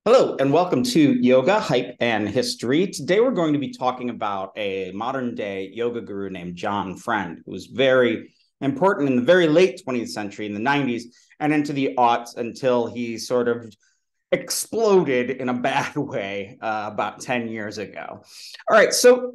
Hello, and welcome to Yoga, Hype, and History. Today, we're going to be talking about a modern-day yoga guru named John Friend, who was very important in the very late 20th century, in the 90s, and into the aughts until he sort of exploded in a bad way about 10 years ago. All right, so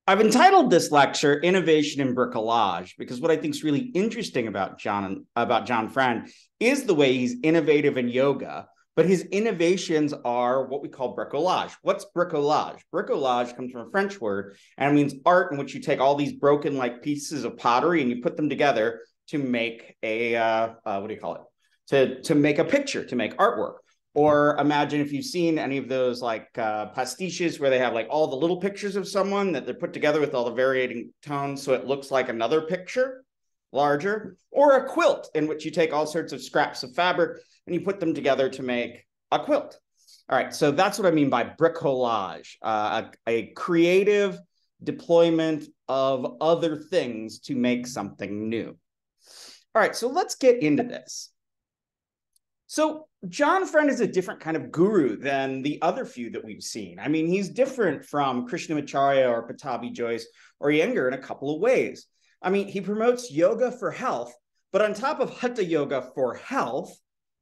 I've entitled this lecture "Innovation in Bricolage" because what I think is really interesting about John Friend is the way he's innovative in yoga, but his innovations are what we call bricolage. What's bricolage? Bricolage comes from a French word and it means art in which you take all these broken like pieces of pottery and you put them together to make a what do you call it? To make a picture, to make artwork. Or imagine if you've seen any of those like pastiches where they have like all the little pictures of someone that they're put together with all the varying tones so it looks like another picture, larger. Or a quilt in which you take all sorts of scraps of fabric and you put them together to make a quilt. All right, so that's what I mean by bricolage, a creative deployment of other things to make something new. All right, so let's get into this. So John Friend is a different kind of guru than the other few that we've seen. I mean, he's different from Krishnamacharya or Pattabhi Jois or Iyengar in a couple of ways. I mean, he promotes yoga for health, but on top of Hatha yoga for health,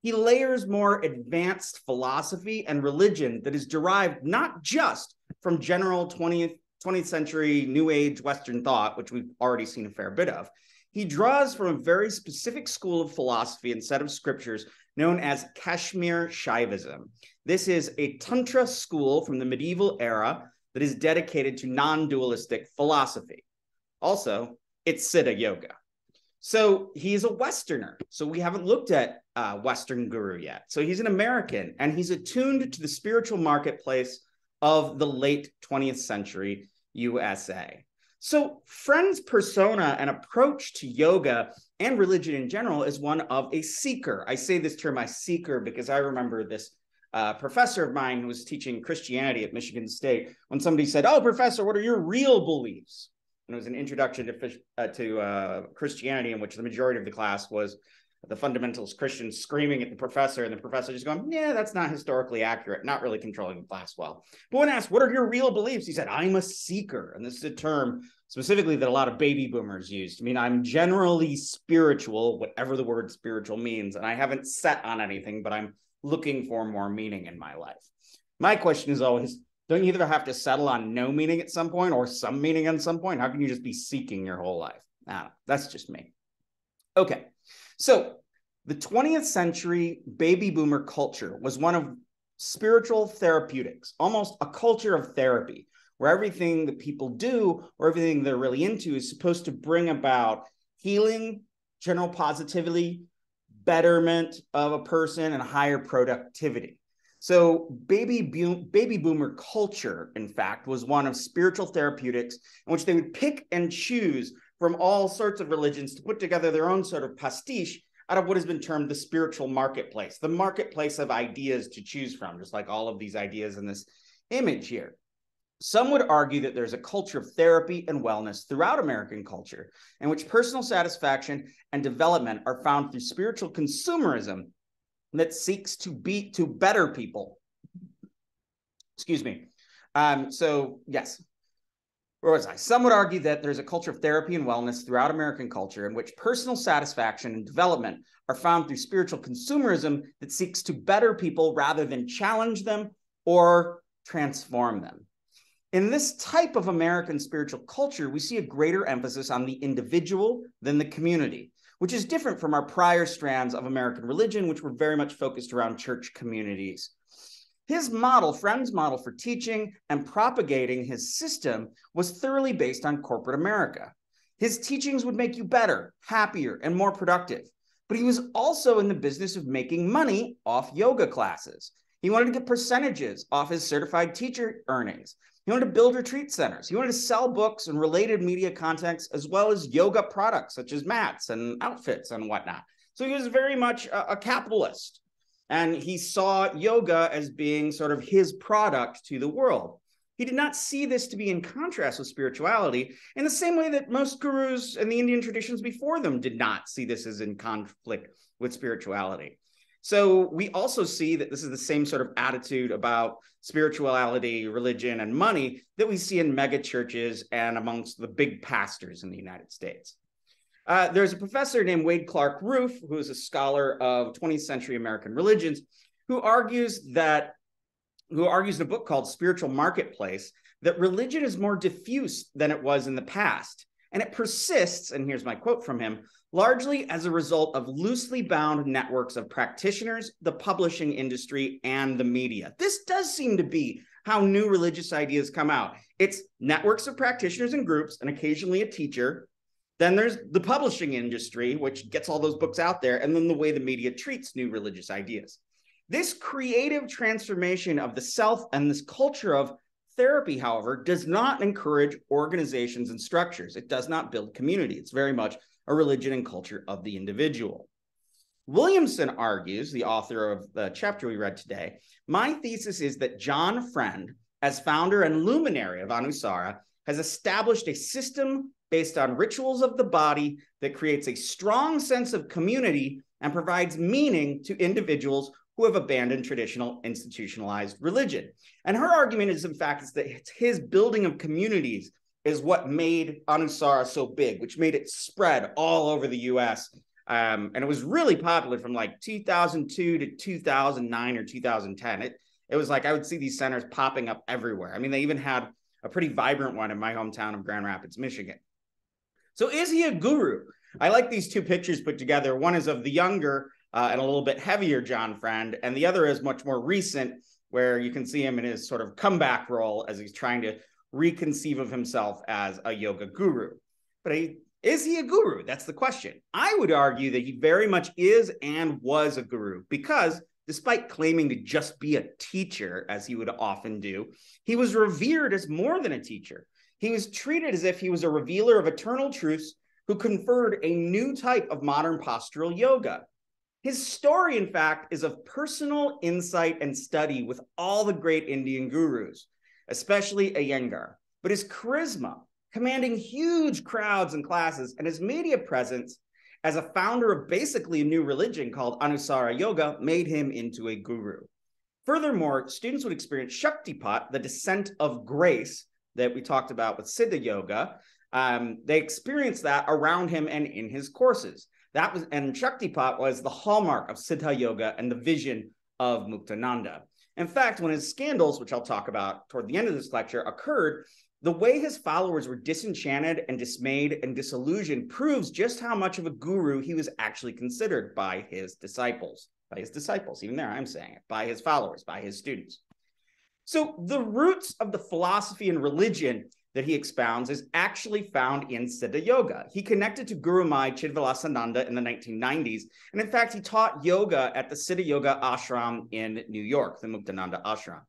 he layers more advanced philosophy and religion that is derived not just from general 20th century New Age Western thought, which we've already seen a fair bit of. He draws from a very specific school of philosophy and set of scriptures known as Kashmir Shiavism. This is a Tantra school from the medieval era that is dedicated to non-dualistic philosophy. Also, it's Siddha yoga. So he's a Westerner. So we haven't looked at Western guru yet. So he's an American, and he's attuned to the spiritual marketplace of the late 20th century USA. So Friend's persona and approach to yoga and religion in general is one of a seeker. I say this term, a seeker, because I remember this professor of mine who was teaching Christianity at Michigan State when somebody said, "Oh, professor, what are your real beliefs?" And it was an introduction to Christianity in which the majority of the class was the fundamentalist Christians screaming at the professor, and the professor just going, "Yeah, that's not historically accurate," not really controlling the class well. But when asked, "What are your real beliefs?" he said, "I'm a seeker." And this is a term specifically that a lot of baby boomers used. I mean, I'm generally spiritual, whatever the word spiritual means, and I haven't set on anything, but I'm looking for more meaning in my life. My question is always, don't you either have to settle on no meaning at some point or some meaning at some point? How can you just be seeking your whole life? I don't know. That's just me. Okay. So the 20th century baby boomer culture was one of spiritual therapeutics, almost a culture of therapy, where everything that people do or everything they're really into is supposed to bring about healing, general positivity, betterment of a person, and higher productivity. So baby boomer culture, in fact, was one of spiritual therapeutics in which they would pick and choose from all sorts of religions to put together their own sort of pastiche out of what has been termed the spiritual marketplace, the marketplace of ideas to choose from, just like all of these ideas in this image here. Some would argue that there's a culture of therapy and wellness throughout American culture in which personal satisfaction and development are found through spiritual consumerism that seeks to better people. Excuse me. So yes. Where was I? Some would argue that there's a culture of therapy and wellness throughout American culture in which personal satisfaction and development are found through spiritual consumerism that seeks to better people rather than challenge them or transform them. In this type of American spiritual culture, we see a greater emphasis on the individual than the community, which is different from our prior strands of American religion, which were very much focused around church communities. His model, Friend's model for teaching and propagating his system, was thoroughly based on corporate America. His teachings would make you better, happier, and more productive. But he was also in the business of making money off yoga classes. He wanted to get percentages off his certified teacher earnings. He wanted to build retreat centers. He wanted to sell books and related media contents, as well as yoga products such as mats and outfits and whatnot. So he was very much a capitalist. And he saw yoga as being sort of his product to the world. He did not see this to be in contrast with spirituality in the same way that most gurus and the Indian traditions before them did not see this as in conflict with spirituality. So we also see that this is the same sort of attitude about spirituality, religion, and money that we see in mega churches and amongst the big pastors in the United States. There's a professor named Wade Clark Roof, who is a scholar of 20th century American religions, who argues in a book called Spiritual Marketplace that religion is more diffuse than it was in the past. And it persists, and here's my quote from him, largely as a result of loosely bound networks of practitioners, the publishing industry, and the media. This does seem to be how new religious ideas come out. It's networks of practitioners and groups, and occasionally a teacher. Then there's the publishing industry, which gets all those books out there, and then the way the media treats new religious ideas. This creative transformation of the self and this culture of therapy, however, does not encourage organizations and structures. It does not build community. It's very much a religion and culture of the individual. Williamson argues, the author of the chapter we read today, my thesis is that John Friend, as founder and luminary of Anusara, has established a system based on rituals of the body that creates a strong sense of community and provides meaning to individuals who have abandoned traditional institutionalized religion. And her argument is, in fact, is that it's his building of communities is what made Anusara so big, which made it spread all over the US. And it was really popular from like 2002 to 2009 or 2010. It was like I would see these centers popping up everywhere. I mean, they even had a pretty vibrant one in my hometown of Grand Rapids, Michigan. So is he a guru? I like these two pictures put together. One is of the younger and a little bit heavier John Friend, and the other is much more recent, where you can see him in his sort of comeback role as he's trying to reconceive of himself as a yoga guru. But is he a guru? That's the question. I would argue that he very much is and was a guru, because despite claiming to just be a teacher, as he would often do, he was revered as more than a teacher. He was treated as if he was a revealer of eternal truths who conferred a new type of modern postural yoga. His story, in fact, is of personal insight and study with all the great Indian gurus, especially Iyengar. But his charisma, commanding huge crowds and classes, and his media presence as a founder of basically a new religion called Anusara Yoga made him into a guru. Furthermore, students would experience Shaktipat, the descent of grace that we talked about with Siddha Yoga. They experienced that around him and in his courses. And Shaktipat was the hallmark of Siddha Yoga and the vision of Muktananda. In fact, when his scandals, which I'll talk about toward the end of this lecture, occurred, the way his followers were disenchanted and dismayed and disillusioned proves just how much of a guru he was actually considered by his disciples. Even there I'm saying it, by his followers, by his students. So the roots of the philosophy and religion that he expounds is actually found in Siddha Yoga. He connected to Guru Mai Chidvilasananda in the 1990s, and in fact, he taught yoga at the Siddha Yoga ashram in New York, the Muktananda ashram.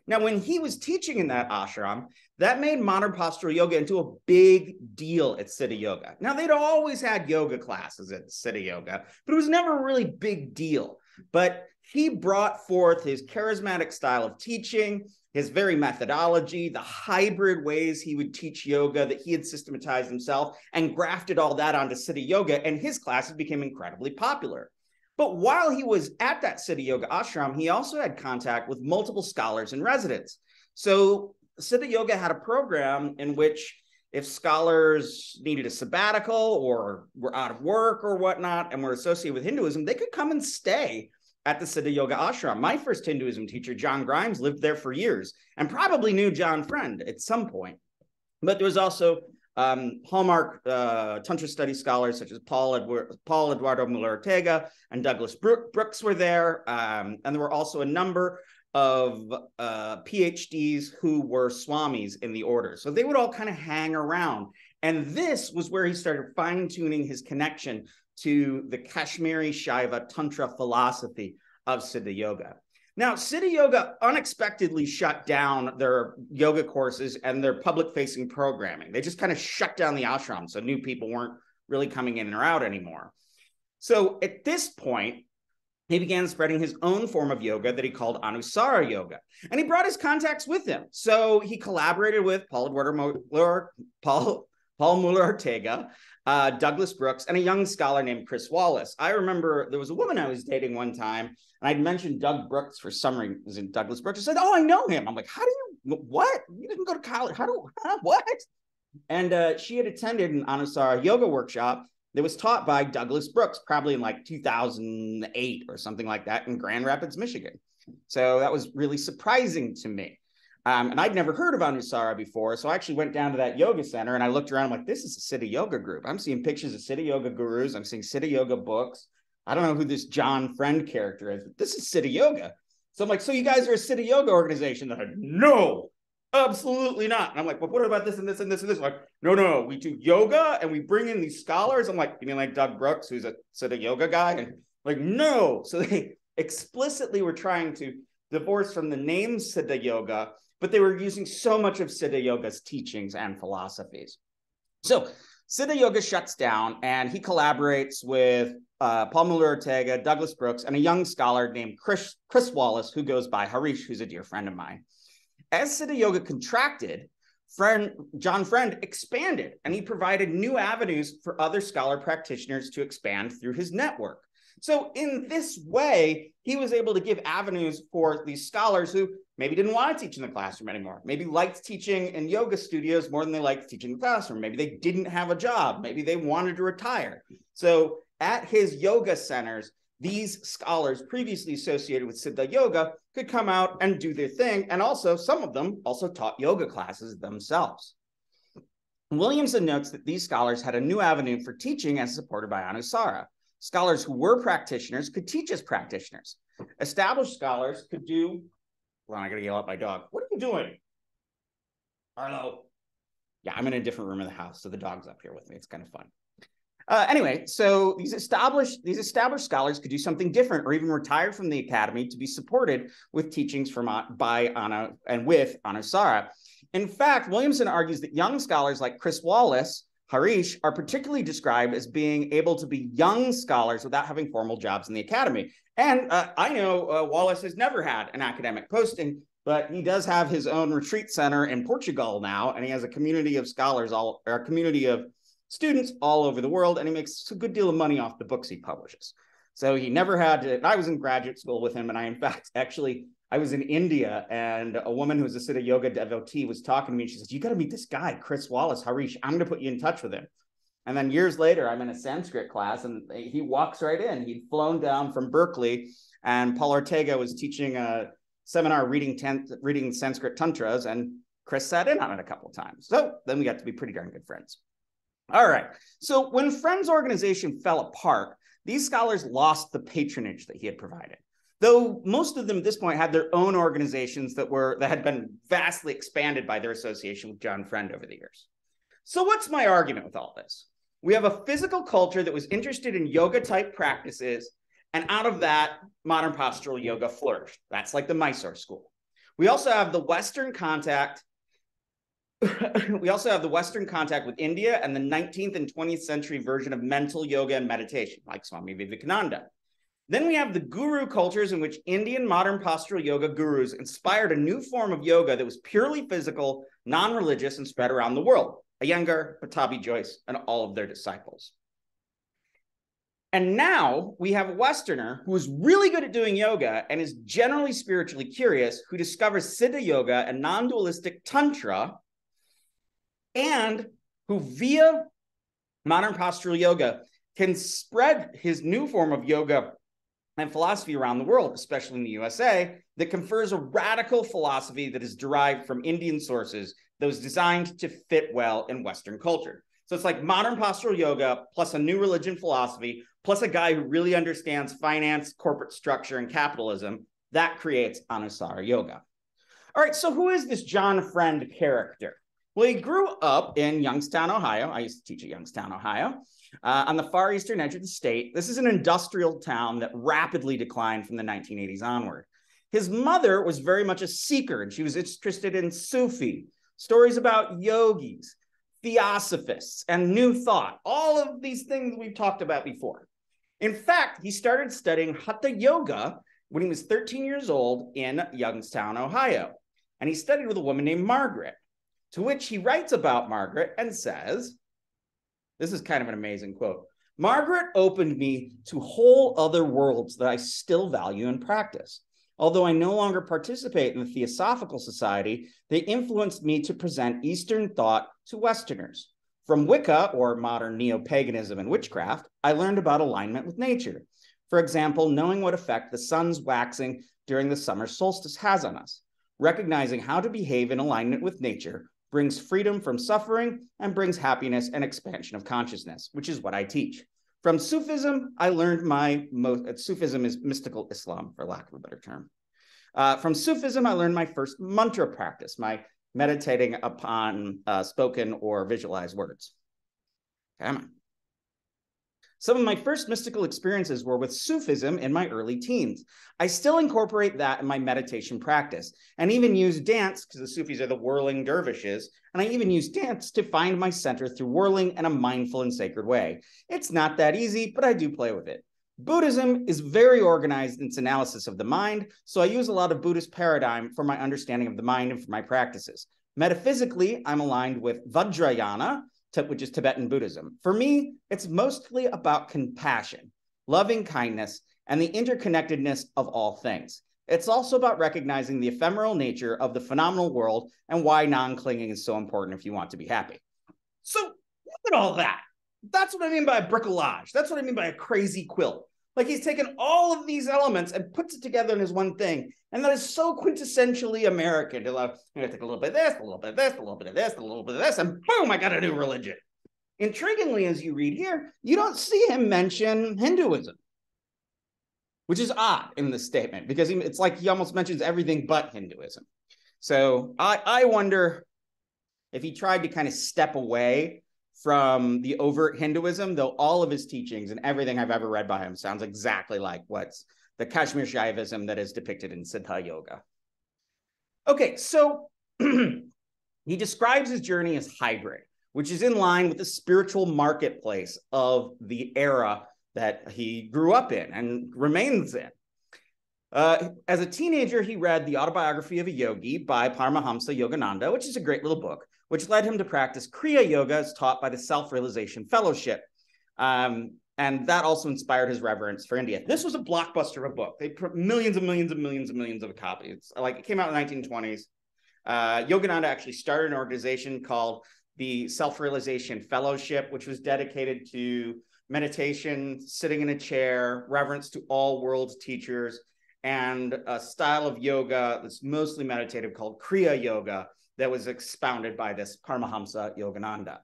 Now, when he was teaching in that ashram, that made modern postural yoga into a big deal at Siddha Yoga. Now, they'd always had yoga classes at Siddha Yoga, but it was never a really big deal. But he brought forth his charismatic style of teaching, his very methodology, the hybrid ways he would teach yoga that he had systematized himself, and grafted all that onto Siddha Yoga, and his classes became incredibly popular. But while he was at that Siddha Yoga ashram, he also had contact with multiple scholars and residents. So Siddha Yoga had a program in which if scholars needed a sabbatical or were out of work or whatnot and were associated with Hinduism, they could come and stay at the Siddha Yoga ashram. My first Hinduism teacher, John Grimes, lived there for years and probably knew John Friend at some point. But there was also hallmark Tantra study scholars such as Paul Eduardo Muller-Ortega and Douglas Brooks were there. And there were also a number of PhDs who were swamis in the order. So they would all kind of hang around. And this was where he started fine-tuning his connection to the Kashmiri Shaiva Tantra philosophy of Siddha Yoga. Now, Siddha Yoga unexpectedly shut down their yoga courses and their public-facing programming. They just kind of shut down the ashram, so new people weren't really coming in or out anymore. So at this point, he began spreading his own form of yoga that he called Anusara Yoga. And he brought his contacts with him. So he collaborated with Paul Paul Muller-Ortega, Douglas Brooks, and a young scholar named Chris Wallace. I remember there was a woman I was dating one time, and I'd mentioned Doug Brooks for some reason. Douglas Brooks. I said, "Oh, I know him." I'm like, "How do you? What? You didn't go to college? What?" And she had attended an Anusara yoga workshop that was taught by Douglas Brooks, probably in like 2008 or something like that in Grand Rapids, Michigan. So that was really surprising to me. And I'd never heard of Anusara before. So I actually went down to that yoga center and I looked around, I'm like, this is a Siddha yoga group. I'm seeing pictures of Siddha yoga gurus. I'm seeing Siddha yoga books. I don't know who this John Friend character is, but this is Siddha yoga. So I'm like, so you guys are a Siddha yoga organization? They're like, no, absolutely not. And I'm like, well, what about this and this and this and this? I'm like, no, we do yoga and we bring in these scholars. I'm like, you mean like Doug Brooks, who's a Siddha yoga guy? And like, no. So they explicitly were trying to divorce from the name Siddha yoga, but they were using so much of Siddha yoga's teachings and philosophies. So Siddha yoga shuts down and he collaborates with Paul Muller-Ortega, Douglas Brooks, and a young scholar named Chris Wallace, who goes by Harish, who's a dear friend of mine. As Siddha yoga contracted, John Friend expanded, and he provided new avenues for other scholar practitioners to expand through his network. So in this way, he was able to give avenues for these scholars who maybe didn't want to teach in the classroom anymore, maybe liked teaching in yoga studios more than they liked teaching in the classroom. Maybe they didn't have a job. Maybe they wanted to retire. So at his yoga centers, these scholars previously associated with Siddha yoga could come out and do their thing. And also, some of them also taught yoga classes themselves. Williamson notes that these scholars had a new avenue for teaching as supported by Anusara. Scholars who were practitioners could teach as practitioners. Established scholars could do, well, I gotta yell at my dog. What are you doing? Arlo. Yeah, I'm in a different room of the house, so the dog's up here with me. It's kind of fun. Anyway, so these established scholars could do something different or even retire from the academy to be supported with teachings by Anna and with Anusara. In fact, Williamson argues that young scholars like Chris Wallace, Harish, are particularly described as being able to be young scholars without having formal jobs in the academy. And I know Wallace has never had an academic posting, but he does have his own retreat center in Portugal now, and he has a community of scholars, or a community of students all over the world, and he makes a good deal of money off the books he publishes. So he never had to, I was in graduate school with him, and I was in India, and a woman who's a Siddha yoga devotee was talking to me, and she says, you got to meet this guy, Chris Wallace, Harish, I'm going to put you in touch with him. And then years later, I'm in a Sanskrit class, and he walks right in. He'd flown down from Berkeley, and Paul Ortega was teaching a seminar reading Sanskrit tantras, and Chris sat in on it a couple of times. So then we got to be pretty darn good friends. All right. So when Friend's organization fell apart, these scholars lost the patronage that he had provided. Though most of them at this point had their own organizations that had been vastly expanded by their association with John Friend over the years. So what's my argument with all this? We have a physical culture that was interested in yoga-type practices, and out of that, modern postural yoga flourished. That's like the Mysore school. We also have the Western contact with India and the 19th and 20th century version of mental yoga and meditation, like Swami Vivekananda. Then we have the guru cultures in which Indian modern postural yoga gurus inspired a new form of yoga that was purely physical, non-religious, and spread around the world. Iyengar, Pattabhi Jois, and all of their disciples. And now we have a Westerner who is really good at doing yoga and is generally spiritually curious, who discovers Siddha yoga and non-dualistic tantra, and who via modern postural yoga can spread his new form of yoga and philosophy around the world, especially in the USA, that confers a radical philosophy that is derived from Indian sources that was designed to fit well in Western culture. So it's like modern postural yoga plus a new religion philosophy, plus a guy who really understands finance, corporate structure, and capitalism. That creates Anusara yoga. All right, so who is this John Friend character? Well, he grew up in Youngstown, Ohio. I used to teach at Youngstown, Ohio, on the far eastern edge of the state. This is an industrial town that rapidly declined from the 1980s onward. His mother was very much a seeker, and she was interested in Sufi, stories about yogis, theosophists, and new thought, all of these things we've talked about before. In fact, he started studying Hatha Yoga when he was 13 years old in Youngstown, Ohio. And he studied with a woman named Margaret, to which he writes about Margaret and says, This is kind of an amazing quote. Margaret opened me to whole other worlds that I still value and practice. Although I no longer participate in the Theosophical Society, they influenced me to present Eastern thought to Westerners. From Wicca, or modern neo-paganism and witchcraft, I learned about alignment with nature. For example, knowing what effect the sun's waxing during the summer solstice has on us. Recognizing how to behave in alignment with nature brings freedom from suffering and brings happiness and expansion of consciousness, which is what I teach. From Sufism, I learned Sufism is mystical Islam, for lack of a better term. From Sufism, I learned my first mantra practice, my meditating upon spoken or visualized words. Come on. Some of my first mystical experiences were with Sufism in my early teens. I still incorporate that in my meditation practice and even use dance, because the Sufis are the whirling dervishes, and I even use dance to find my center through whirling in a mindful and sacred way. It's not that easy, but I do play with it. Buddhism is very organized in its analysis of the mind, so I use a lot of Buddhist paradigm for my understanding of the mind and for my practices. Metaphysically, I'm aligned with Vajrayana, which is Tibetan Buddhism. For me, it's mostly about compassion, loving kindness, and the interconnectedness of all things. It's also about recognizing the ephemeral nature of the phenomenal world and why non-clinging is so important if you want to be happy. So look at all that. That's what I mean by a bricolage. That's what I mean by a crazy quilt. Like he's taken all of these elements and puts it together in his one thing. And that is so quintessentially American. I'm going to take a little bit of this, a little bit of this, a little bit of this, a little bit of this, and boom, I got a new religion. Intriguingly, as you read here, you don't see him mention Hinduism, which is odd in this statement because it's like he almost mentions everything but Hinduism. So I wonder if he tried to kind of step away from the overt Hinduism, though all of his teachings and everything I've ever read by him sounds exactly like what's the Kashmir Shiavism that is depicted in Siddha Yoga. Okay, so he describes his journey as hybrid, which is in line with the spiritual marketplace of the era that he grew up in and remains in. As a teenager, he read The Autobiography of a Yogi by Paramahamsa Yogananda, which is a great little book, which led him to practice Kriya Yoga as taught by the Self-Realization Fellowship. And that also inspired his reverence for India. This was a blockbuster of a book. They put millions and millions and millions and millions of copies. Like it came out in the 1920s. Yogananda actually started an organization called the Self-Realization Fellowship, which was dedicated to meditation, sitting in a chair, reverence to all world teachers, and a style of yoga that's mostly meditative called Kriya Yoga that was expounded by this Paramahamsa Yogananda.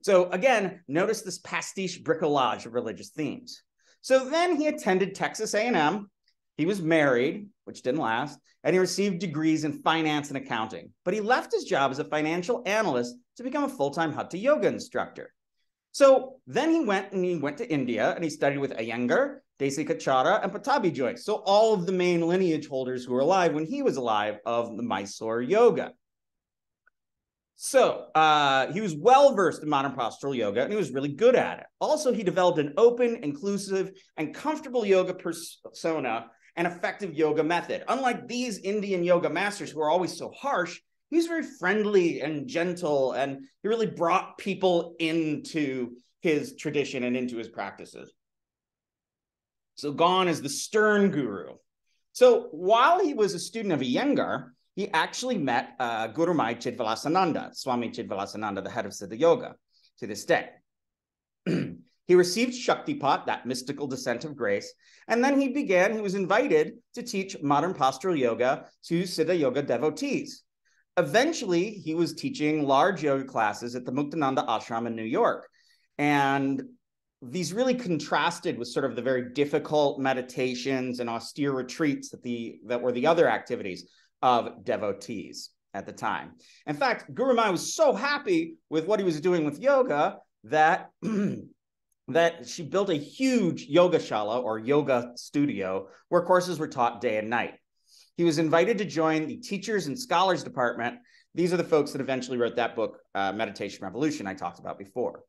So again, notice this pastiche bricolage of religious themes. So then he attended Texas A&M. He was married, which didn't last, and he received degrees in finance and accounting. But he left his job as a financial analyst to become a full-time Hatha yoga instructor. So then he went to India and he studied with Iyengar, Desikachara, and Patabi Joyce. So all of the main lineage holders who were alive when he was alive of the Mysore yoga. So he was well-versed in modern postural yoga, and he was really good at it. Also, he developed an open, inclusive, and comfortable yoga persona and effective yoga method. Unlike these Indian yoga masters who are always so harsh, he was very friendly and gentle, and he really brought people into his tradition and into his practices. So gone is the stern guru. So while he was a student of Iyengar, he actually met Gurumai Chidvilasananda, Swami Chidvilasananda, the head of Siddha Yoga, to this day. He received Shaktipat, that mystical descent of grace, and then he was invited to teach modern postural yoga to Siddha Yoga devotees. Eventually, he was teaching large yoga classes at the Muktananda Ashram in New York. And these really contrasted with sort of the very difficult meditations and austere retreats that were the other activities of devotees at the time. In fact, Gurumai was so happy with what he was doing with yoga that, that she built a huge yoga shala or yoga studio where courses were taught day and night. He was invited to join the teachers and scholars department. These are the folks that eventually wrote that book, Meditation Revolution, I talked about before.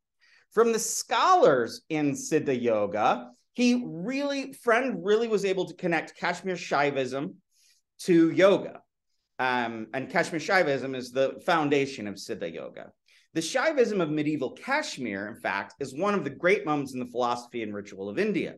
From the scholars in Siddha Yoga, Friend really was able to connect Kashmir Shiavism to yoga. And Kashmir Shiavism is the foundation of Siddha Yoga. The Shiavism of medieval Kashmir, in fact, is one of the great moments in the philosophy and ritual of India.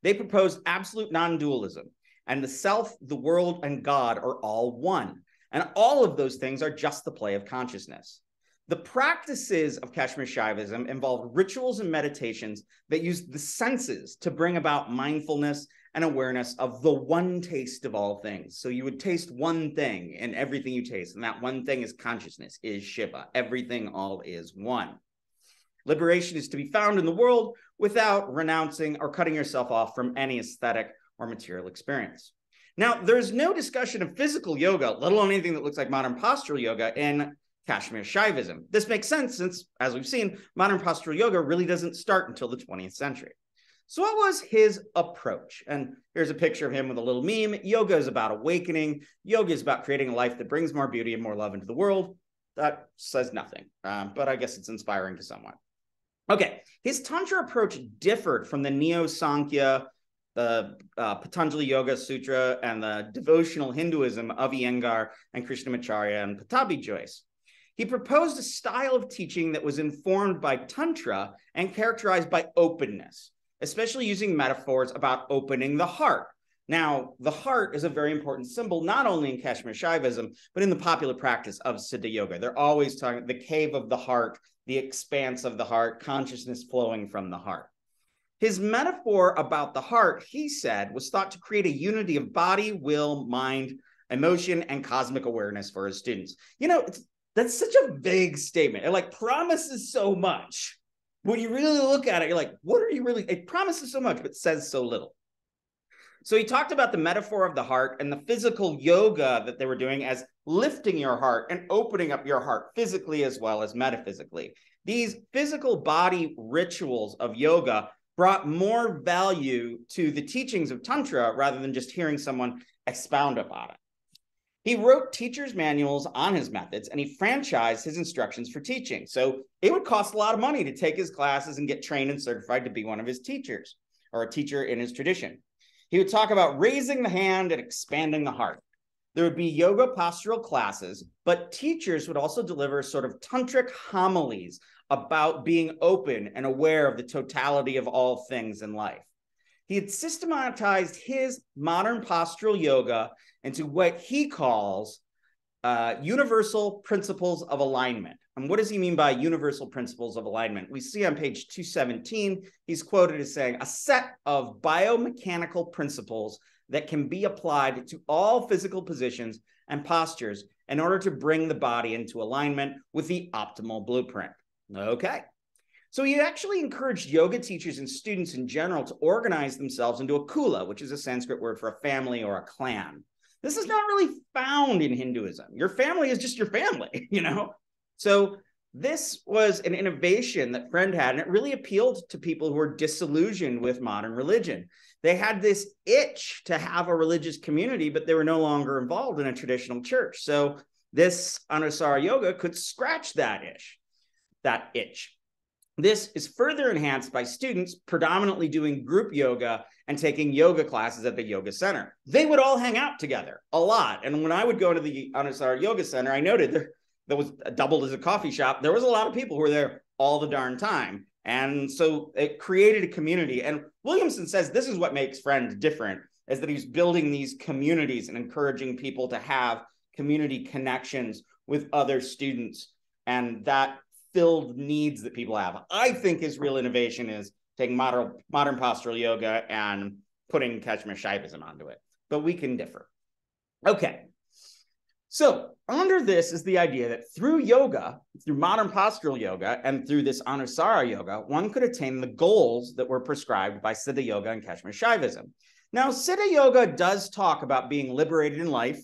They proposed absolute non-dualism, and the self, the world, and God are all one. And all of those things are just the play of consciousness. The practices of Kashmir Shiavism involved rituals and meditations that used the senses to bring about mindfulness and awareness of the one taste of all things. So you would taste one thing in everything you taste, and that one thing is consciousness, is Shiva. Everything all is one. Liberation is to be found in the world without renouncing or cutting yourself off from any aesthetic or material experience. Now, there's no discussion of physical yoga, let alone anything that looks like modern postural yoga, in Kashmir Shiavism. This makes sense since, as we've seen, modern postural yoga really doesn't start until the 20th century. So what was his approach? And here's a picture of him with a little meme. Yoga is about awakening. Yoga is about creating a life that brings more beauty and more love into the world. That says nothing, but I guess it's inspiring to someone. Okay, his Tantra approach differed from the Neo-Sankhya, the Patanjali Yoga Sutra, and the devotional Hinduism of Iyengar and Krishnamacharya and Pattabhi Jois. He proposed a style of teaching that was informed by Tantra and characterized by openness, especially using metaphors about opening the heart. Now, the heart is a very important symbol, not only in Kashmir Shiavism, but in the popular practice of Siddha Yoga. They're always talking the cave of the heart, the expanse of the heart, consciousness flowing from the heart. His metaphor about the heart, he said, was thought to create a unity of body, will, mind, emotion, and cosmic awareness for his students. You know, that's such a vague statement. It like promises so much. When you really look at it, you're like, what are you really? It promises so much, but says so little. So he talked about the metaphor of the heart and the physical yoga that they were doing as lifting your heart and opening up your heart physically as well as metaphysically. These physical body rituals of yoga brought more value to the teachings of Tantra rather than just hearing someone expound upon it. He wrote teacher's manuals on his methods, and he franchised his instructions for teaching. So it would cost a lot of money to take his classes and get trained and certified to be one of his teachers or a teacher in his tradition. He would talk about raising the hand and expanding the heart. There would be yoga postural classes, but teachers would also deliver sort of tantric homilies about being open and aware of the totality of all things in life. He had systematized his modern postural yoga into what he calls universal principles of alignment. And what does he mean by universal principles of alignment? We see on page 217, he's quoted as saying, a set of biomechanical principles that can be applied to all physical positions and postures in order to bring the body into alignment with the optimal blueprint. Okay. So he actually encouraged yoga teachers and students in general to organize themselves into a kula, which is a Sanskrit word for a family or a clan. This is not really found in Hinduism. Your family is just your family, you know? So this was an innovation that Friend had, and it really appealed to people who were disillusioned with modern religion. They had this itch to have a religious community, but they were no longer involved in a traditional church. So this Anusara yoga could scratch that itch. This is further enhanced by students predominantly doing group yoga and taking yoga classes at the yoga center. They would all hang out together a lot. And when I would go to the Anusara Yoga Center, I noted there was doubled as a coffee shop. There was a lot of people who were there all the darn time. And so it created a community. And Williamson says this is what makes Friend different, is that he's building these communities and encouraging people to have community connections with other students. And that filled needs that people have. I think his real innovation is taking modern postural yoga and putting Kashmir Shiavism onto it. But we can differ. Okay. So under this is the idea that through yoga, through modern postural yoga, and through this Anusara yoga, one could attain the goals that were prescribed by Siddha yoga and Kashmir Shiavism. Now, Siddha yoga does talk about being liberated in life,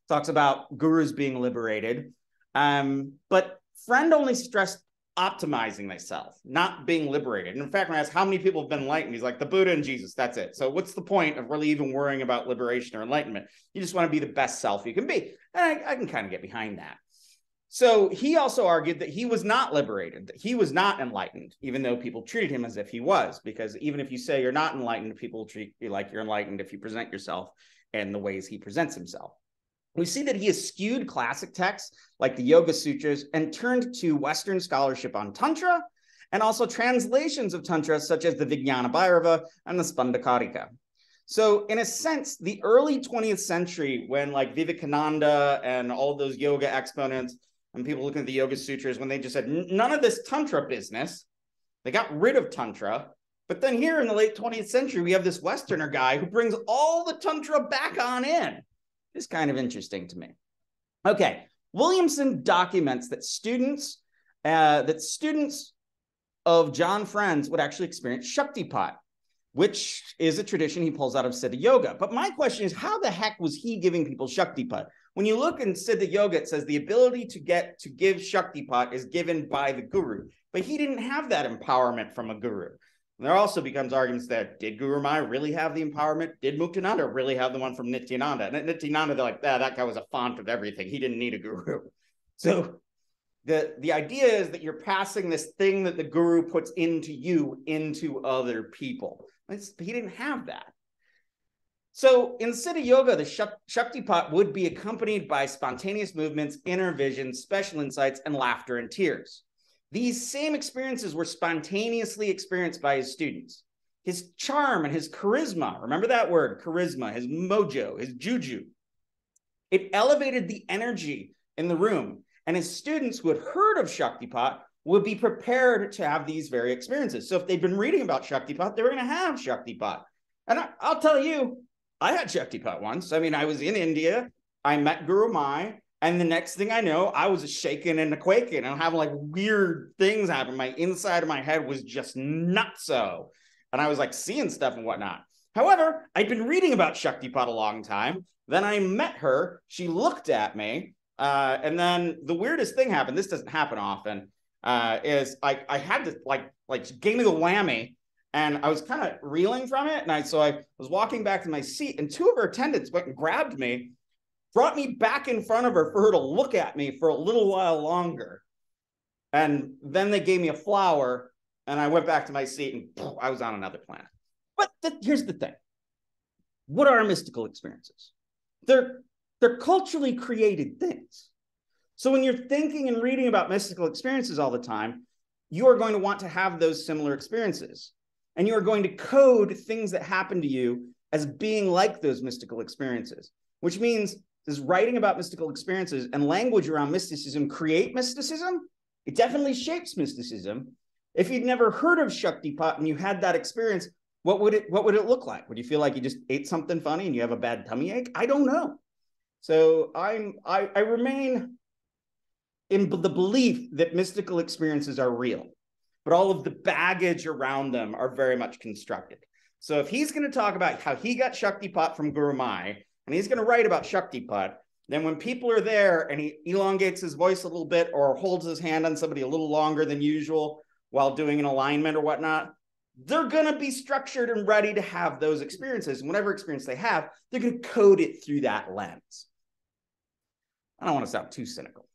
talks about gurus being liberated, but Friend only stressed optimizing thyself, not being liberated. And in fact, when I asked how many people have been enlightened, he's like, the Buddha and Jesus, that's it. So what's the point of really even worrying about liberation or enlightenment? You just want to be the best self you can be. And I can kind of get behind that. So he also argued that he was not liberated, that he was not enlightened, even though people treated him as if he was, because even if you say you're not enlightened, people treat you like you're enlightened if you present yourself in the ways he presents himself. we see that he eschewed classic texts like the Yoga Sutras and turned to Western scholarship on Tantra and also translations of Tantra such as the Vijnana Bhairava and the Spandakarika. So in a sense, the early 20th century, when like Vivekananda and all those yoga exponents and people looking at the Yoga Sutras, when they just said, none of this Tantra business, they got rid of Tantra. But then here in the late 20th century, we have this Westerner guy who brings all the Tantra back on in. It's kind of interesting to me. Okay, Williamson documents that students of John Friend's would actually experience Shaktipat, which is a tradition he pulls out of Siddha Yoga. But my question is, how the heck was he giving people Shaktipat? When you look in Siddha Yoga, it says the ability to give Shaktipat is given by the guru. But he didn't have that empowerment from a guru. And there also becomes arguments that, did Guru Maya really have the empowerment? Did Muktananda really have the one from Nityananda? And at Nityananda, they're like, that guy was a font of everything. He didn't need a guru. So the idea is that you're passing this thing that the guru puts into you into other people. He didn't have that. So in Siddha Yoga, the Shaktipat would be accompanied by spontaneous movements, inner visions, special insights, and laughter and tears. These same experiences were spontaneously experienced by his students. His charm and his charisma, remember that word, charisma, his mojo, his juju, it elevated the energy in the room. And his students who had heard of Shaktipat would be prepared to have these very experiences. So if they'd been reading about Shaktipat, they were going to have Shaktipat. And I'll tell you, I had Shaktipat once. I mean, I was in India. I met Guru Mai. And the next thing I know, I was shaking and quaking and having like weird things happen. My inside of my head was just nutso. And I was like seeing stuff and whatnot. However, I'd been reading about Shaktipat a long time. Then I met her. She looked at me. And then the weirdest thing happened. This doesn't happen often. Is I had to like gave me the whammy. And I was kind of reeling from it. And so I was walking back to my seat. And two of her attendants went and grabbed me, brought me back in front of her for her to look at me for a little while longer. And then they gave me a flower and I went back to my seat and poof, I was on another planet. But here's the thing. What are mystical experiences? They're culturally created things. So when you're thinking and reading about mystical experiences all the time, you are going to want to have those similar experiences. And you are going to code things that happen to you as being like those mystical experiences, which means does writing about mystical experiences and language around mysticism create mysticism? It definitely shapes mysticism. If you'd never heard of Shaktipat and you had that experience, what would it look like? Would you feel like you just ate something funny and you have a bad tummy ache? I don't know. So I remain in the belief that mystical experiences are real, but all of the baggage around them are very much constructed. So if he's going to talk about how he got Shaktipat from Guru Mai, and he's going to write about Shaktipat, then when people are there and he elongates his voice a little bit or holds his hand on somebody a little longer than usual while doing an alignment or whatnot, they're going to be structured and ready to have those experiences. And whatever experience they have, they're going to code it through that lens. I don't want to sound too cynical.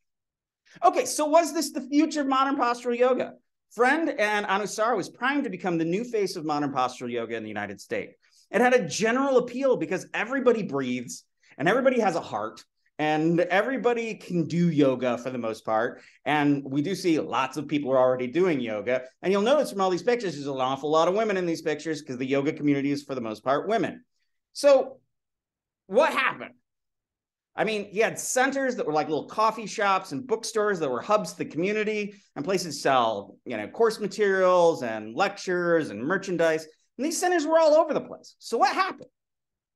Okay, so was this the future of modern postural yoga? Friend and Anusara was primed to become the new face of modern postural yoga in the United States. It had a general appeal because everybody breathes and everybody has a heart and everybody can do yoga for the most part. And we do see lots of people are already doing yoga. And you'll notice from all these pictures, there's an awful lot of women in these pictures because the yoga community is for the most part women. So what happened? I mean, he had centers that were like little coffee shops and bookstores that were hubs to the community and places to sell, course materials and lectures and merchandise. And these centers were all over the place. So what happened?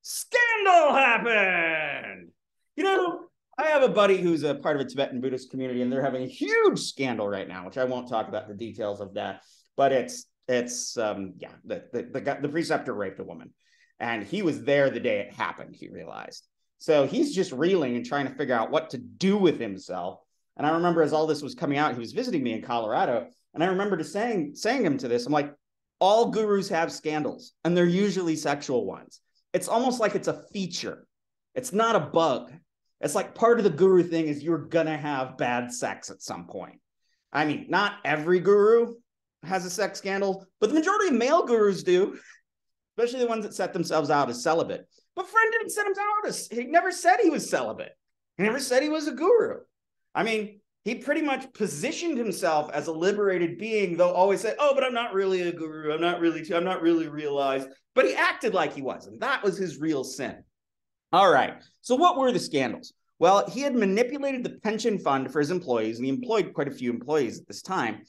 Scandal happened. I have a buddy who's a part of a Tibetan Buddhist community, and they're having a huge scandal right now, which I won't talk about the details of that. But the preceptor raped a woman, and he was there the day it happened. He realized. So he's just reeling and trying to figure out what to do with himself. And I remember as all this was coming out, he was visiting me in Colorado, and I remember saying him to this. I'm like, all gurus have scandals, and they're usually sexual ones. It's almost like it's a feature. It's not a bug. It's like part of the guru thing is you're going to have bad sex at some point. I mean, not every guru has a sex scandal, but the majority of male gurus do, especially the ones that set themselves out as celibate. But Friend didn't set himself out as, he never said he was celibate. He never said he was a guru. I mean, he pretty much positioned himself as a liberated being, though always said, oh, but I'm not really a guru. I'm not really realized. But he acted like he was, and that was his real sin. All right. So what were the scandals? Well, he had manipulated the pension fund for his employees, and he employed quite a few employees at this time.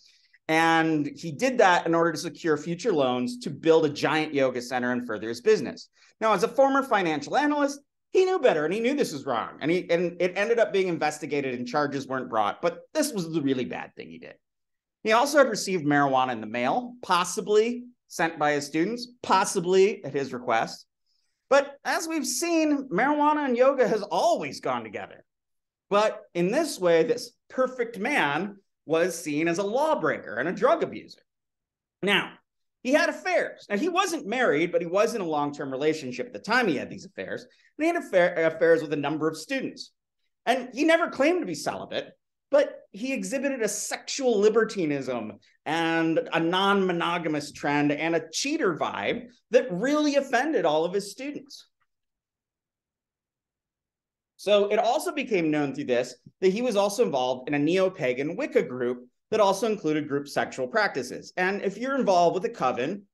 And he did that in order to secure future loans to build a giant yoga center and further his business. Now, as a former financial analyst, he knew better, and he knew this was wrong. And it ended up being investigated and charges weren't brought. But this was the really bad thing he did. He also had received marijuana in the mail, possibly sent by his students, possibly at his request. But as we've seen, marijuana and yoga has always gone together. But in this way, this perfect man was seen as a lawbreaker and a drug abuser. Now, he had affairs. Now, he wasn't married, but he was in a long-term relationship at the time he had these affairs. And he had affairs with a number of students. And he never claimed to be celibate, but he exhibited a sexual libertinism and a non-monogamous trend and a cheater vibe that really offended all of his students. So it also became known through this that he was also involved in a neo-pagan Wicca group that also included group sexual practices. And if you're involved with a coven,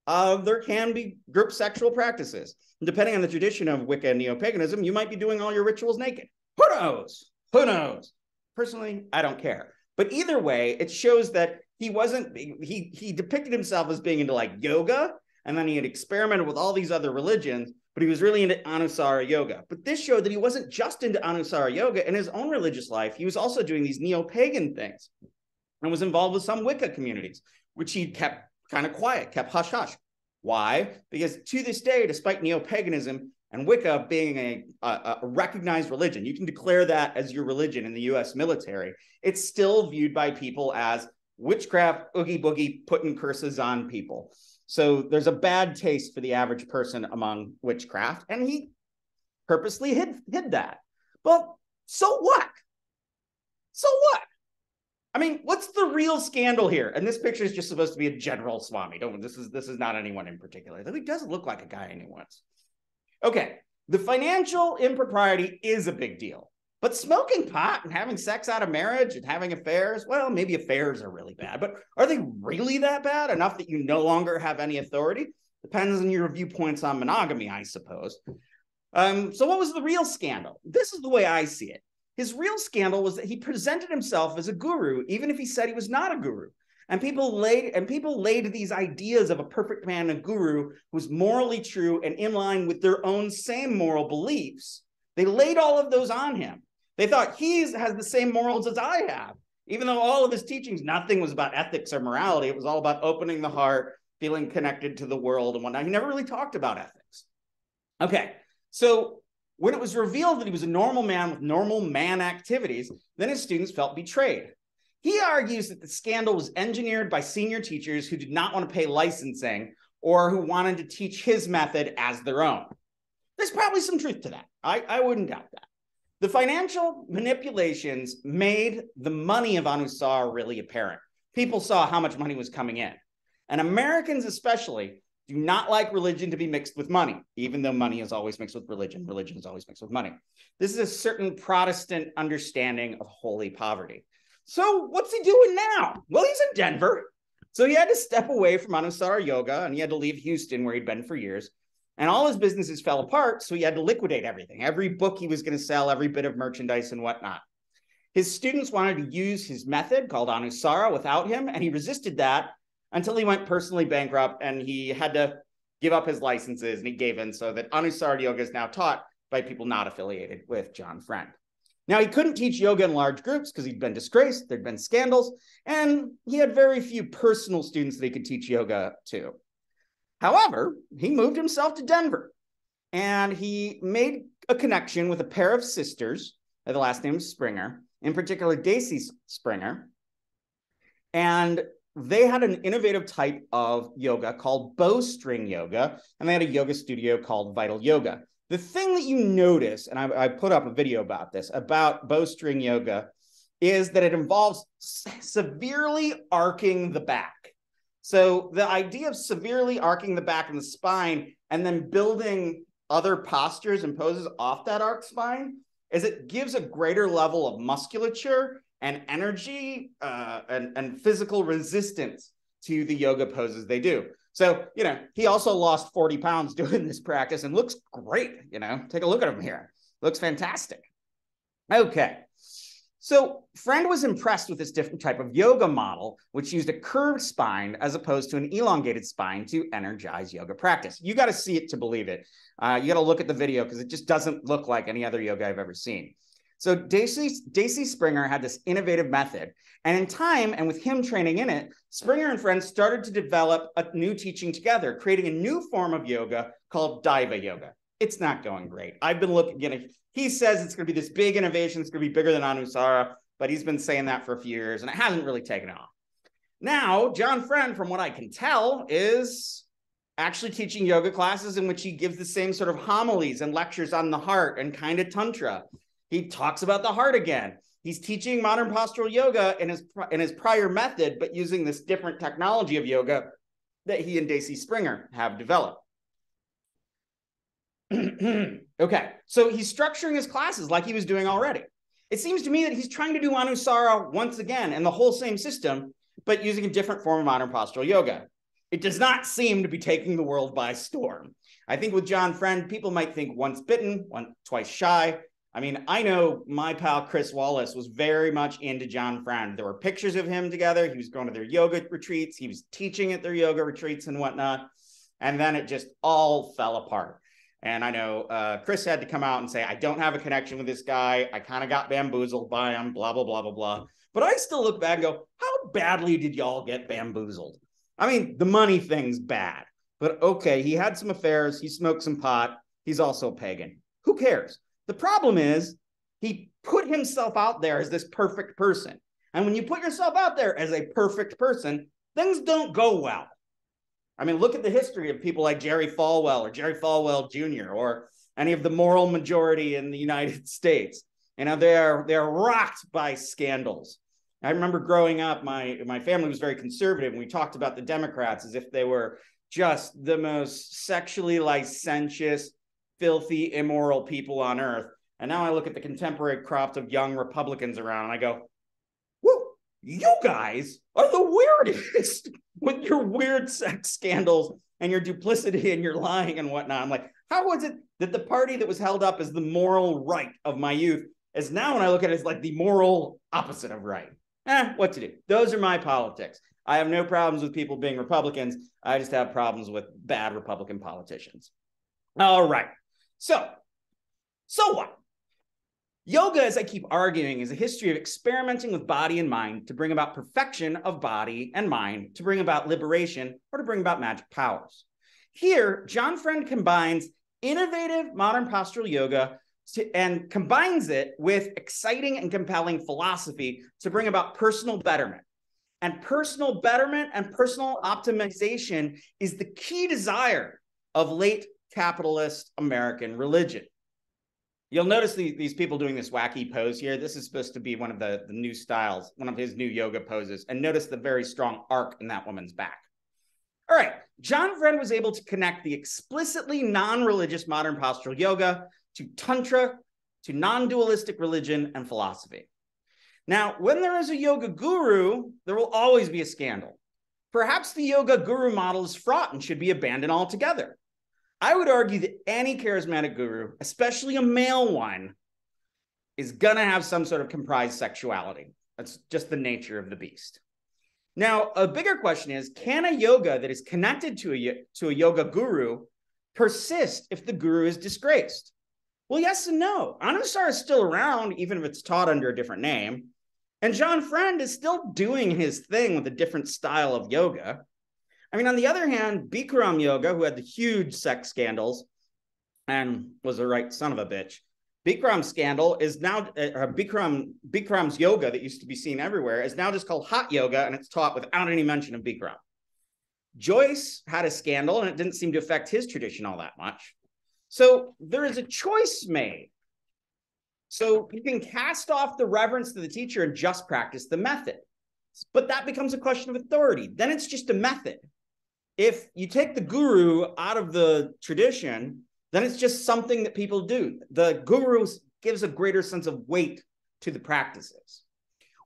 there can be group sexual practices. And depending on the tradition of Wicca and neo-paganism, you might be doing all your rituals naked. Who knows? Who knows? Personally, I don't care. But either way, it shows that he wasn't, he depicted himself as being into like yoga, and then he had experimented with all these other religions, but he was really into Anusara yoga. But this showed that he wasn't just into Anusara yoga. In his own religious life, he was also doing these neo-pagan things and was involved with some Wicca communities, which he kept kind of quiet, kept hush-hush. Why? Because to this day, despite neo-paganism and Wicca being a recognized religion, you can declare that as your religion in the US military, it's still viewed by people as witchcraft, oogie boogie, putting curses on people. So there's a bad taste for the average person among witchcraft, and he purposely hid that. Well, so what? So what? I mean, what's the real scandal here? And this picture is just supposed to be a general Swami. This is not anyone in particular. He doesn't look like a guy I knew once. Okay, the financial impropriety is a big deal. But smoking pot and having sex out of marriage and having affairs, well, maybe affairs are really bad, but are they really that bad? Enough that you no longer have any authority? Depends on your viewpoints on monogamy, I suppose. So what was the real scandal? This is the way I see it. His real scandal was that he presented himself as a guru, even if he said he was not a guru. And people laid these ideas of a perfect man, a guru, who was morally true and in line with their own same moral beliefs. They laid all of those on him. They thought he has the same morals as I have, even though all of his teachings, nothing was about ethics or morality. It was all about opening the heart, feeling connected to the world and whatnot. He never really talked about ethics. Okay, so when it was revealed that he was a normal man with normal man activities, then his students felt betrayed. He argues that the scandal was engineered by senior teachers who did not want to pay licensing or who wanted to teach his method as their own. There's probably some truth to that. I wouldn't doubt that. The financial manipulations made the money of Anusara really apparent. People saw how much money was coming in. And Americans especially do not like religion to be mixed with money, even though money is always mixed with religion. Religion is always mixed with money. This is a certain Protestant understanding of holy poverty. So what's he doing now? Well, he's in Denver. So he had to step away from Anusara yoga, and he had to leave Houston, where he'd been for years. And all his businesses fell apart, so he had to liquidate everything. Every book he was going to sell, every bit of merchandise and whatnot. His students wanted to use his method called Anusara without him, and he resisted that until he went personally bankrupt, and he had to give up his licenses, and he gave in, so that Anusara yoga is now taught by people not affiliated with John Friend. Now, he couldn't teach yoga in large groups because he'd been disgraced, there'd been scandals, and he had very few personal students that he could teach yoga to. However, he moved himself to Denver, and he made a connection with a pair of sisters, the last name is Springer, in particular Daisy Springer, and they had an innovative type of yoga called bowstring yoga, and they had a yoga studio called Vital Yoga. The thing that you notice, and I put up a video about this, about bowstring yoga, is that it involves severely arcing the back. So the idea of severely arcing the back and the spine and then building other postures and poses off that arched spine is it gives a greater level of musculature and energy and physical resistance to the yoga poses they do. So, he also lost 40 pounds doing this practice and looks great. Take a look at him here. Looks fantastic. Okay. So Friend was impressed with this different type of yoga model, which used a curved spine as opposed to an elongated spine to energize yoga practice. You got to see it to believe it. You got to look at the video because it just doesn't look like any other yoga I've ever seen. So Daisy Springer had this innovative method. And in time, and with him training in it, Springer and Friend started to develop a new teaching together, creating a new form of yoga called Daiva yoga. It's not going great. I've been looking at it. He says it's going to be this big innovation. It's going to be bigger than Anusara, but he's been saying that for a few years, and it hasn't really taken off. Now, John Friend, from what I can tell, is actually teaching yoga classes in which he gives the same sort of homilies and lectures on the heart and kind of tantra. He talks about the heart again. He's teaching modern postural yoga in his prior method, but using this different technology of yoga that he and Daisy Springer have developed. Okay, so he's structuring his classes like he was doing already. It seems to me that he's trying to do Anusara once again in the whole same system, but using a different form of modern postural yoga. It does not seem to be taking the world by storm. I think with John Friend, people might think once bitten, twice shy. I mean, I know my pal Chris Wallace was very much into John Friend. There were pictures of him together. He was going to their yoga retreats. He was teaching at their yoga retreats and whatnot. And then it just all fell apart. And I know Chris had to come out and say, I don't have a connection with this guy. I kind of got bamboozled by him, blah, blah, blah, blah, blah. But I still look back and go, how badly did y'all get bamboozled? I mean, the money thing's bad. But okay, he had some affairs. He smoked some pot. He's also a pagan. Who cares? The problem is he put himself out there as this perfect person. And when you put yourself out there as a perfect person, things don't go well. I mean, look at the history of people like Jerry Falwell or Jerry Falwell Jr. or any of the moral majority in the United States. They're rocked by scandals. I remember growing up, my family was very conservative, and we talked about the Democrats as if they were just the most sexually licentious, filthy, immoral people on earth. And now I look at the contemporary crop of young Republicans around, and I go, whoa, you guys are the weirdest with your weird sex scandals and your duplicity and your lying and whatnot. I'm like, how was it that the party that was held up as the moral right of my youth is now, when I look at it, it's like the moral opposite of right? What to do? Those are my politics. I have no problems with people being Republicans. I just have problems with bad Republican politicians. All right. So what? Yoga, as I keep arguing, is a history of experimenting with body and mind to bring about perfection of body and mind, to bring about liberation, or to bring about magic powers. Here, John Friend combines innovative modern postural yoga and combines it with exciting and compelling philosophy to bring about personal betterment. And personal betterment and personal optimization is the key desire of late capitalist American religion. You'll notice these people doing this wacky pose here. This is supposed to be one of the new styles, one of his new yoga poses. And notice the very strong arc in that woman's back. All right, John Friend was able to connect the explicitly non-religious modern postural yoga to tantra, to non-dualistic religion and philosophy. Now, when there is a yoga guru, there will always be a scandal. Perhaps the yoga guru model is fraught and should be abandoned altogether. I would argue that any charismatic guru, especially a male one, is going to have some sort of comprised sexuality. That's just the nature of the beast. Now, a bigger question is, can a yoga that is connected to a yoga guru persist if the guru is disgraced? Well, yes and no. Anusara is still around, even if it's taught under a different name. And John Friend is still doing his thing with a different style of yoga. I mean, on the other hand, Bikram Yoga, who had the huge sex scandals and was a right son of a bitch, Bikram's scandal is now, Bikram's yoga that used to be seen everywhere is now just called hot yoga, and it's taught without any mention of Bikram. Joyce had a scandal, and it didn't seem to affect his tradition all that much. So there is a choice made. So you can cast off the reverence to the teacher and just practice the method. But that becomes a question of authority. Then it's just a method. If you take the guru out of the tradition, then it's just something that people do. The guru's gives a greater sense of weight to the practices.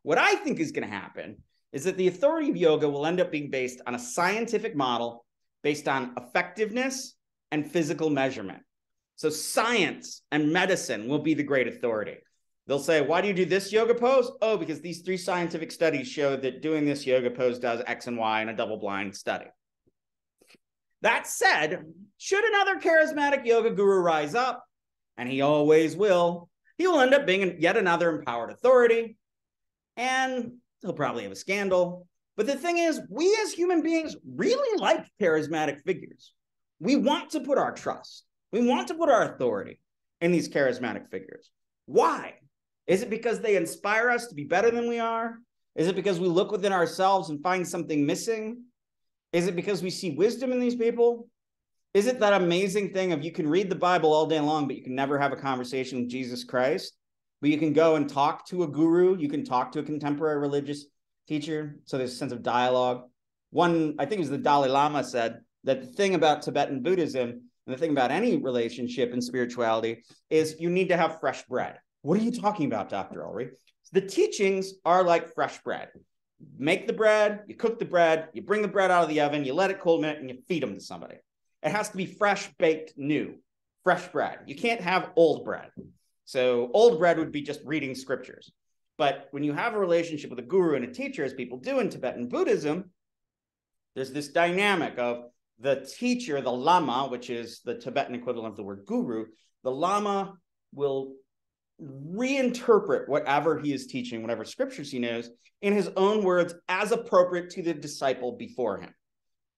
What I think is going to happen is that the authority of yoga will end up being based on a scientific model based on effectiveness and physical measurement. So science and medicine will be the great authority. They'll say, why do you do this yoga pose? Oh, because these 3 scientific studies show that doing this yoga pose does X and Y in a double-blind study. That said, should another charismatic yoga guru rise up, and he always will, he will end up being yet another empowered authority, and he'll probably have a scandal. But the thing is, we as human beings really like charismatic figures. We want to put our trust, we want to put our authority in these charismatic figures. Why? Is it because they inspire us to be better than we are? Is it because we look within ourselves and find something missing? Is it because we see wisdom in these people? Is it that amazing thing of you can read the Bible all day long, but you can never have a conversation with Jesus Christ? But you can go and talk to a guru. You can talk to a contemporary religious teacher. So there's a sense of dialogue. One, I think it was the Dalai Lama, said that the thing about Tibetan Buddhism and the thing about any relationship and spirituality is you need to have fresh bread. What are you talking about, Dr. Ulrich? The teachings are like fresh bread. Make the bread, you cook the bread, you bring the bread out of the oven, you let it cool a minute, and you feed them to somebody. It has to be fresh, baked, new, fresh bread. You can't have old bread. So old bread would be just reading scriptures. But when you have a relationship with a guru and a teacher, as people do in Tibetan Buddhism, there's this dynamic of the teacher, the lama, which is the Tibetan equivalent of the word guru. The lama will reinterpret whatever he is teaching, whatever scriptures he knows, in his own words as appropriate to the disciple before him.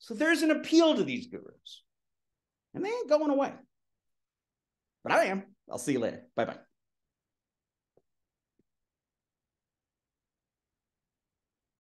So there's an appeal to these gurus, and they ain't going away. But I am. I'll see you later. Bye-bye.